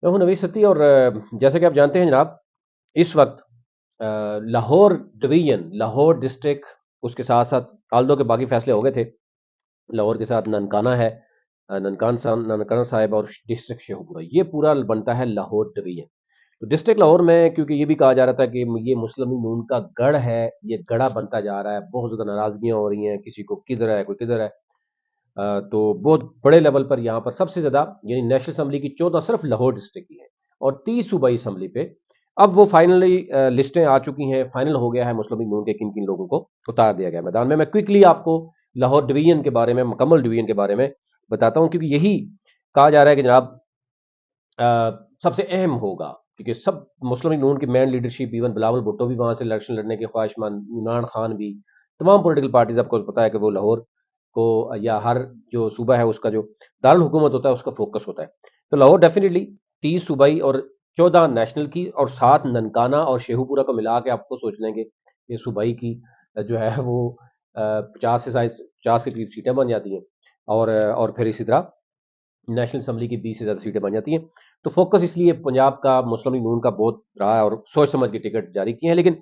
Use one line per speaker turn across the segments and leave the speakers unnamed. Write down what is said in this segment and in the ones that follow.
میں ہوں نوید ستی، اور جیسا کہ آپ جانتے ہیں جناب، اس وقت لاہور ڈویژن، لاہور ڈسٹرکٹ، اس کے ساتھ ساتھ آلدو کے باقی فیصلے ہو گئے تھے، لاہور کے ساتھ ننکانہ ہے، ننکانہ صاحب اور ڈسٹرکٹ شیخوپورہ، یہ پورا بنتا ہے لاہور ڈویژن۔ تو ڈسٹرکٹ لاہور میں کیونکہ یہ بھی کہا جا رہا تھا کہ یہ مسلم نون کا گڑھ ہے، یہ گڑھا بنتا جا رہا ہے، بہت زیادہ ناراضگیاں ہو رہی ہیں، کسی کو کدھر ہے کوئی کدھر ہے، تو بہت بڑے لیول پر یہاں پر سب سے زیادہ یعنی نیشنل اسمبلی کی 14 صرف لاہور ڈسٹرکٹ کی ہیں، اور 30 صوبائی اسمبلی پہ اب وہ فائنلی لسٹیں آ چکی ہیں، فائنل ہو گیا ہے مسلم لیگ نون کے کن کن لوگوں کو اتار دیا گیا میدان میں کوئکلی آپ کو لاہور ڈویژن کے بارے میں، مکمل ڈویژن کے بارے میں بتاتا ہوں، کیونکہ یہی کہا جا رہا ہے کہ جناب سب سے اہم ہوگا، کیونکہ سب مسلم لیگ نون کی مین لیڈرشپ، ایون بلاول بھٹو بھی وہاں سے الیکشن لڑنے کے خواہش مند، عمران خان بھی، تمام پولیٹیکل پارٹیز، آپ کو پتا ہے کہ وہ لاہور کو یا ہر جو صوبہ ہے اس کا جو دارالحکومت ہوتا ہے اس کا فوکس ہوتا ہے، تو لاہور ڈیفینیٹلی 30 صوبائی اور 14 نیشنل کی، اور 7 ننکانہ اور شیخو پورہ کو ملا کے آپ کو سوچ لیں گے کہ صوبائی کی جو ہے وہ 50 کے قریب سیٹیں بن جاتی ہیں، اور پھر اسی طرح نیشنل اسمبلی کی 20 سے زیادہ سیٹیں بن جاتی ہیں۔ تو فوکس اس لیے پنجاب کا مسلم لیگ نون کا بہت رہا ہے، اور سوچ سمجھ کے ٹکٹ جاری کیے ہیں، لیکن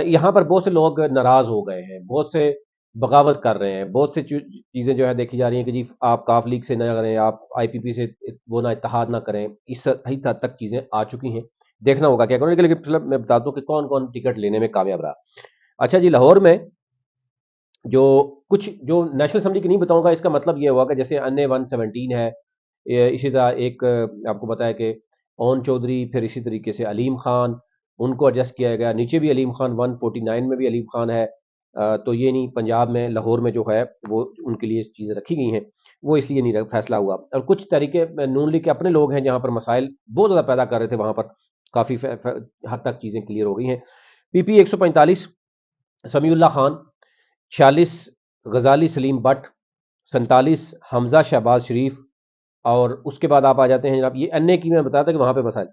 یہاں پر بہت سے لوگ ناراض ہو گئے ہیں، بہت سے بغاوت کر رہے ہیں، بہت سے چیزیں جو ہے دیکھی جا رہی ہیں کہ جی آپ کاف لیگ سے نہ کریں، آپ آئی پی پی سے وہ نہ اتحاد نہ کریں، اس حد تک چیزیں آ چکی ہیں، دیکھنا ہوگا کیا کریں گے، لیکن میں بتا دوں کہ کون کون ٹکٹ لینے میں کامیاب رہا۔ اچھا جی، لاہور میں جو کچھ جو نیشنل اسمبلی کی نہیں بتاؤں گا، اس کا مطلب یہ ہوا کہ جیسے این اے 117 ہے، اسی طرح ایک آپ کو بتایا کہ اون چودھری، پھر اسی طریقے سے علیم خان، ان کو ایڈجسٹ کیا گیا، نیچے بھی علیم خان 149 میں بھی علیم خان ہے، تو یہ نہیں پنجاب میں لاہور میں جو ہے وہ ان کے لیے چیزیں رکھی گئی ہیں، وہ اس لیے نہیں فیصلہ ہوا، اور کچھ طریقے نون لیگ کے اپنے لوگ ہیں جہاں پر مسائل بہت زیادہ پیدا کر رہے تھے، وہاں پر کافی حد تک چیزیں کلیئر ہو گئی ہیں۔ پی پی 145 سمیع اللہ خان، 46 غزالی سلیم بٹ، 47 حمزہ شہباز شریف، اور اس کے بعد آپ آ جاتے ہیں جناب، یہ این اے کی میں بتایا تھا کہ وہاں پہ مسائل،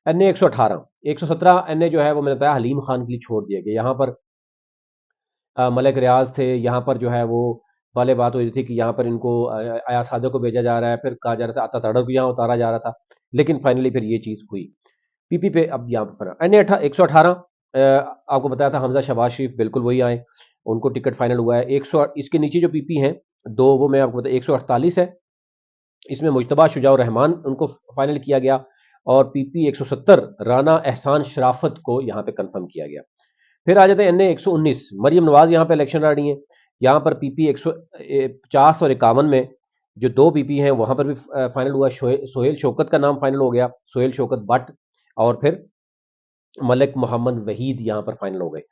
این اے 118، 117 این اے جو ہے وہ میں نے بتایا حلیم خان کے لیے چھوڑ دیا گیا، یہاں پر ملک ریاض تھے، یہاں پر جو ہے وہ پہلے بات ہو رہی تھی کہ یہاں پر ان کو ایاز صادق کو بھیجا جا رہا ہے، پھر کہا جا رہا تھا عطا تڑر کو یہاں اتارا جا رہا تھا، لیکن فائنلی پھر یہ چیز ہوئی پی پی پہ، اب یہاں پر این اے 118 آپ کو بتایا تھا حمزہ شہباز شریف بالکل وہی آئے، ان کو ٹکٹ فائنل ہوا ہے۔ اس کے نیچے جو پی پی ہیں دو، وہ میں آپ کو بتا 148 ہے، اس میں مجتبیٰ شجاع الرحمان ان کو فائنل کیا گیا، اور پی پی 170 رانا احسان شرافت کو یہاں پہ کنفرم کیا گیا۔ پھر آ جاتے ہیں این اے 119، مریم نواز یہاں پہ الیکشن لڑ رہی ہیں، یہاں پر پی پی 150 اور 51 میں جو دو پی پی ہیں وہاں پر بھی فائنل ہوا، سہیل شوکت کا نام فائنل ہو گیا، سہیل شوکت بٹ، اور پھر ملک محمد وحید یہاں پر فائنل ہو گئے۔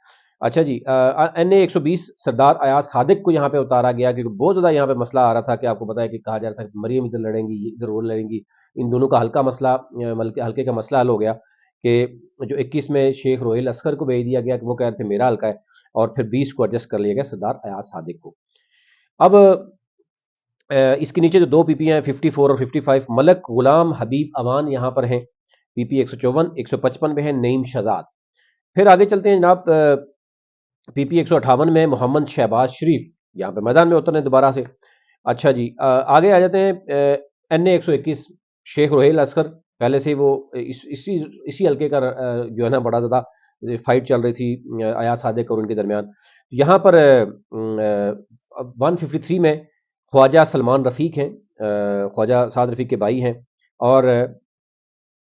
اچھا جی، این اے 120 سردار ایاز صادق کو یہاں پہ اتارا گیا، کیونکہ بہت زیادہ یہاں پہ مسئلہ آ رہا تھا کہ آپ کو پتا ہے کہ کہا جا رہا تھا کہ مریم ادھر لڑیں گی، یہ ادھر وہ لڑیں گی، ان دونوں کا ہلکا مسئلہ، ہلکے کا مسئلہ حل ہو گیا، کہ جو 21 میں شیخ روہیل اصغر کو بھیج دیا گیا کہ وہ کہہ رہے تھے میرا حلقہ ہے، اور پھر 20 کو ایڈجسٹ کر لیا گیا سردار ایاز صادق کو۔ اب اس کے نیچے جو دو پی پی ہیں 54 اور 55، ملک غلام حبیب امان یہاں پر ہیں، پی پی 154، 155 میں ہیں نعیم شہزاد۔ پھر آگے چلتے ہیں جناب، پی پی 158 میں محمد شہباز شریف یہاں پہ میدان میں اترنے دوبارہ سے۔ اچھا جی، آگے آ جاتے ہیں این اے 121 شیخ روہیل اصغر، پہلے سے وہ اسی حلقے کا جو ہے نا بڑا زیادہ فائٹ چل رہی تھی ایاز صادق اور ان کے درمیان، یہاں پر 153 میں خواجہ سلمان رفیق ہیں، خواجہ سعد رفیق کے بھائی ہیں، اور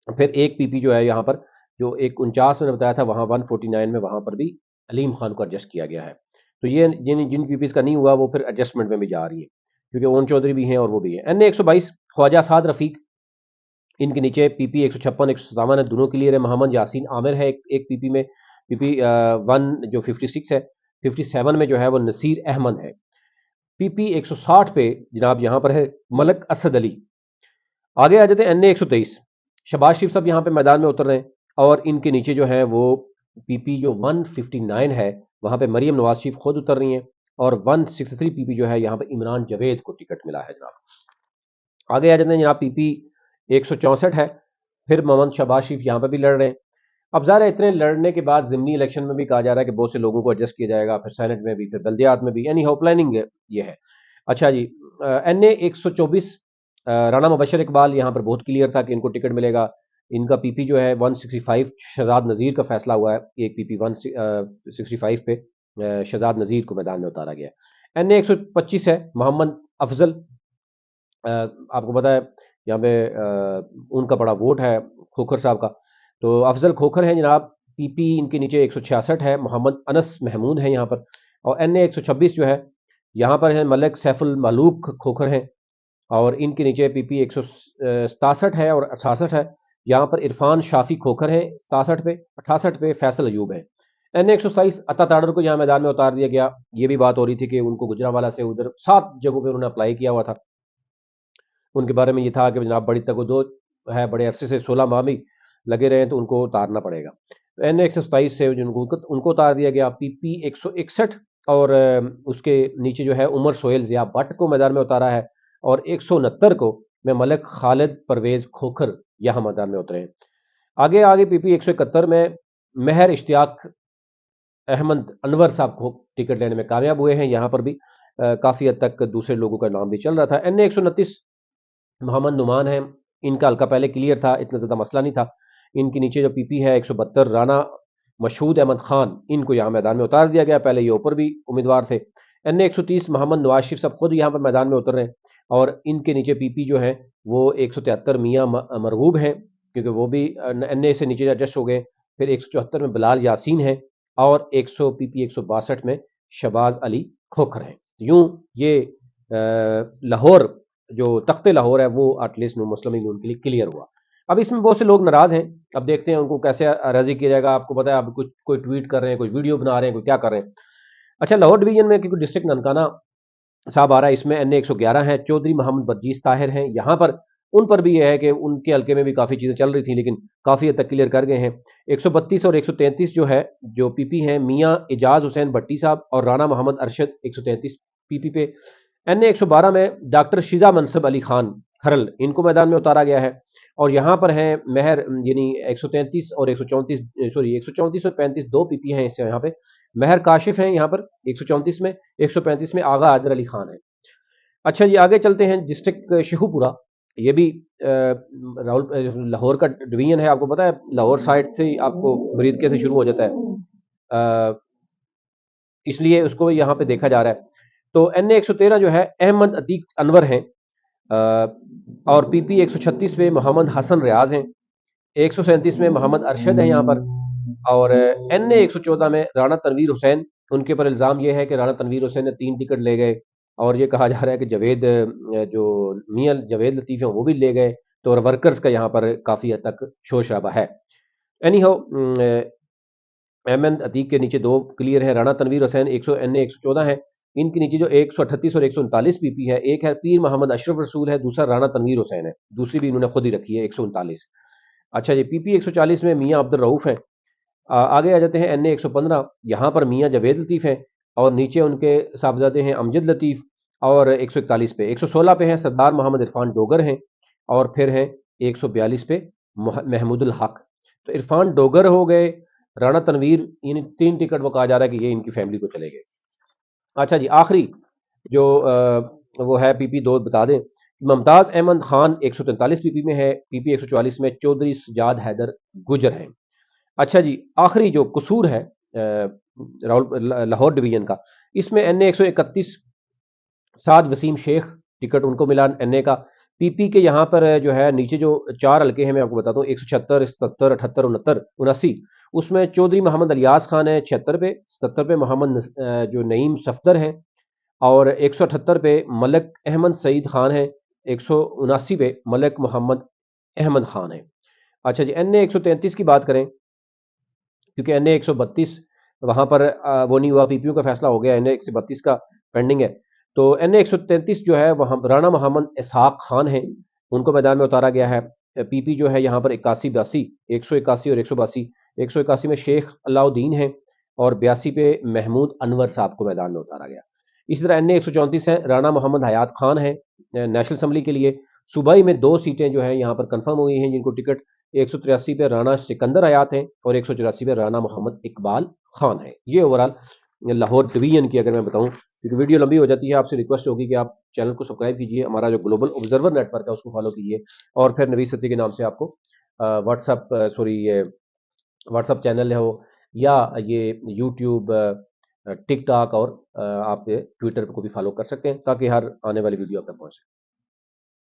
پھر ایک پی پی جو ہے یہاں پر جو 49 میں نے بتایا تھا، وہاں 149 میں وہاں پر بھی علیم خان کو ایڈجسٹ کیا گیا ہے، تو یہ جن پی پیز کا نہیں ہوا وہ پھر ایڈجسٹمنٹ میں بھی جا رہی ہے، کیونکہ اون چودھری بھی ہیں اور وہ بھی ہیں۔ این اے 122 خواجہ سعد رفیق، ان کے نیچے پی پی 156 157 ہے، دونوں کلیئر ہے، محمد یاسین عامر ہے ایک پی پی میں، پی پی 1 جو 56 ہے، 57 میں جو ہے وہ نصیر احمد ہے، پی پی 160 پہ جناب یہاں پر ہے ملک اسد علی۔ آگے آ جاتے ہیں این اے 123، شہباز شریف صاحب یہاں پہ میدان میں اتر رہے ہیں، اور ان کے نیچے جو ہے وہ پی پی جو 159 ہے وہاں پہ مریم نواز شریف خود اتر رہی ہیں، اور 163 پی پی جو ہے یہاں پہ عمران جاوید کو ٹکٹ ملا ہے جناب۔ آگے آ جاتے ہیں جناب، پی پی 164 ہے، پھر محمد شہباز شریف یہاں پہ بھی لڑ رہے ہیں۔ اب ظاہر ہے اتنے لڑنے کے بعد ضمنی الیکشن میں بھی کہا جا رہا ہے کہ بہت سے لوگوں کو ایڈجسٹ کیا جائے گا، پھر سینٹ میں بھی، پھر بلدیات میں بھی، یعنی ہو پلاننگ یہ ہے۔ اچھا جی، این اے 124 رانا مبشر اقبال یہاں پر بہت کلیئر تھا کہ ان کو ٹکٹ ملے گا، ان کا پی پی جو ہے 165 شہزاد نذیر کا فیصلہ ہوا ہے، ایک پی پی 165 پہ شہزاد نذیر کو میدان میں اتارا گیا ہے۔ این اے 125 ہے محمد افضل، آپ کو پتا ہے یہاں پہ ان کا بڑا ووٹ ہے کھوکھر صاحب کا، تو افضل کھوکھر ہیں جناب، پی پی ان کے نیچے 166 ہے، محمد انس محمود ہیں یہاں پر، اور این اے 126 جو ہے یہاں پر ہے ملک سیف الملوک کھوکھر ہیں، اور ان کے نیچے پی پی 167 ہے اور 68 ہے، یہاں پر عرفان شافی کھوکھر ہیں 67 پہ، 68 پہ فیصل ایوب ہے۔ این اے 127 عطا تاڑر کو یہاں میدان میں اتار دیا گیا، یہ بھی بات ہو رہی تھی کہ ان کو گجرانوالہ سے ادھر 7 جگہوں پہ انہوں نے اپلائی کیا ہوا تھا، ان کے بارے میں یہ تھا کہ جناب بڑی تگ ہے، بڑے عرصے سے 16 ماہ بھی لگے رہے ہیں تو ان کو اتارنا پڑے گا۔ این اے 127 سے ان کو اتار دیا گیا، پی پی 161 اور اس کے نیچے جو ہے عمر سہیل ضیاء بٹ کو میدان میں اتارا ہے، اور 169 کو میں ملک خالد پرویز کھوکھر یہاں میدان میں اترے ہیں۔ آگے پی پی 171 میں مہر اشتیاق احمد انور صاحب کو ٹکٹ لینے میں کامیاب ہوئے ہیں، یہاں پر بھی کافی حد تک دوسرے لوگوں کا نام بھی چل رہا تھا۔ این اے 129 محمد نعمان ہیں، ان کا حلقہ پہلے کلیئر تھا، اتنا زیادہ مسئلہ نہیں تھا، ان کے نیچے جو پی پی ہے 172 رانا مشہود احمد خان، ان کو یہاں میدان میں اتار دیا گیا، پہلے یہ اوپر بھی امیدوار تھے۔ این اے 130 محمد نواز شریف صاحب خود یہاں پر میدان میں اتر رہے ہیں، اور ان کے نیچے پی پی جو ہیں وہ 173 میاں مرغوب ہیں، کیونکہ وہ بھی این اے سے نیچے ایڈجسٹ ہو گئے، پھر 174 میں بلال یاسین ہیں، اور 100 پی پی 162 میں شہباز علی کھوکھر ہیں۔ یوں یہ لاہور جو تخت لاہور ہے وہ ایٹ لیسٹ مسلم لیگ نون کے لیے کلیئر ہوا۔ اب اس میں بہت سے لوگ ناراض ہیں، اب دیکھتے ہیں ان کو کیسے راضی کیا جائے گا۔ آپ کو پتا ہے اب کچھ کوئی ٹویٹ کر رہے ہیں، کوئی ویڈیو بنا رہے ہیں، کوئی کیا کر رہے ہیں۔ اچھا، لاہور ڈویژن میں کیونکہ ڈسٹرکٹ ننکانہ صاحب آ رہا ہے، اس میں این اے 111 ہے، چودھری محمد برجیس طاہر ہیں یہاں پر، ان پر بھی یہ ہے کہ ان کے حلقے میں بھی کافی چیزیں چل رہی تھیں لیکن کافی حد تک کلیئر کر گئے ہیں۔ 132 اور 133 جو ہے جو پی پی ہیں میاں اعجاز حسین بھٹی صاحب اور رانا محمد ارشد 133 پی پی پہ۔ این اے 112 میں ڈاکٹر شیزا منصب علی خان کھرل، ان کو میدان میں اتارا گیا ہے، اور یہاں پر ہیں مہر یعنی 133 اور 134 134 اور 35 دو پی پی ہیں اس سے، یہاں پہ مہر کاشف ہیں یہاں پر 134 میں، 135 میں آغا حیدر علی خان ہے۔ اچھا جی، آگے چلتے ہیں ڈسٹرکٹ شیخو پورہ، یہ بھی لاہور کا ڈویژن ہے، آپ کو پتا ہے لاہور سائڈ سے آپ کو بریدکے سے شروع ہو جاتا ہے، اس لیے اس کو یہاں پہ دیکھا جا رہا ہے۔ تو این اے 113 جو ہے احمد عتیق انور ہیں، اور پی پی 136 پہ محمد حسن ریاض ہیں، 137 میں محمد ارشد ہیں یہاں پر، اور این اے 114 میں رانا تنویر حسین، ان کے پر الزام یہ ہے کہ رانا تنویر حسین نے 3 ٹکٹ لے گئے، اور یہ کہا جا رہا ہے کہ جاوید جو میاں جاوید لطیف ہیں وہ بھی لے گئے، تو اور ورکرز کا یہاں پر کافی حد تک شور شرابہ ہے۔ اینی ہو، احمد عتیق کے نیچے 2 کلیئر ہیں، رانا تنویر حسین این اے 114 ہے، ان کے نیچے جو 138 اور 139 پی پی ہے، ایک ہے پیر محمد اشرف رسول ہے، دوسرا رانا تنویر حسین ہے، دوسری بھی انہوں نے خود ہی رکھی ہے 139۔ اچھا جی، پی پی 140 میں میاں عبد الرؤف ہیں۔ آگے آ جاتے ہیں این اے 115، یہاں پر میاں جاوید لطیف ہیں، اور نیچے ان کے صاحبزادے ہیں امجد لطیف، اور 141 پہ 116 پہ ہیں سردار محمد عرفان ڈوگر ہیں، اور پھر ہیں 142 پہ محمود الحق۔ تو عرفان ڈوگر ہو گئے، رانا تنویر، یعنی 3 ٹکٹ وہ کہا جا رہا ہے کہ یہ ان کی فیملی کو چلے گئے۔ اچھا جی، آخری جو وہ ہے پی پی 2 بتا دیں، ممتاز احمد خان 143 پی پی میں ہے، پی پی 144 میں چودھری سجاد حیدر گجر ہیں۔ اچھا جی، آخری جو قصور ہے لاہور ڈویژن کا، اس میں این اے 131 سعد وسیم شیخ ٹکٹ ان کو ملا این اے کا، پی پی کے یہاں پر جو ہے نیچے جو 4 حلقے ہیں میں آپ کو بتاتا ہوں، 176 77 78 69 79، اس میں چودھری محمد الیاس خان ہے 76 پہ، 77 پہ محمد جو نعیم صفدر ہیں، اور 178 پہ ملک احمد سعید خان ہیں، 179 پہ ملک محمد احمد خان ہیں۔ اچھا جی، این اے 133 کی بات کریں، کیونکہ این اے 132 وہاں پر وہ نہیں ہوا، پی پی یو کا فیصلہ ہو گیا، این اے 132 کا پینڈنگ ہے، تو این اے 133 جو ہے وہاں رانا محمد اسحاق خان ہیں، ان کو میدان میں اتارا گیا ہے۔ پی پی جو ہے یہاں پر 81 82 181 اور 182، 181 میں شیخ علاء الدین ہیں، اور 82 پہ محمود انور صاحب کو میدان میں اتارا گیا۔ اسی طرح این اے 134 ہے، رانا محمد حیات خان ہیں نیشنل اسمبلی کے لیے، صوبائی میں 2 سیٹیں جو ہیں یہاں پر کنفرم ہوئی ہیں جن کو ٹکٹ، 183 پہ رانا سکندر حیات ہیں، اور 184 پہ رانا محمد اقبال خان ہیں۔ یہ اوورال لاہور ڈویژن کی اگر میں بتاؤں، کیونکہ ویڈیو لمبی ہو جاتی ہے، آپ سے ریکویسٹ ہوگی کہ آپ چینل کو سبسکرائب کیجیے، ہمارا جو گلوبل آبزرور نیٹ ورک ہے اس کو فالو کیجیے، اور پھر نوید ستی کے نام سے آپ کو واٹس ایپ سوری یہ واٹس ایپ چینل ہو، یا یہ یوٹیوب، ٹک ٹاک، اور آپ ٹویٹر کو بھی فالو کر سکتے ہیں تاکہ ہر آنے والی ویڈیو آپ تک پہنچے۔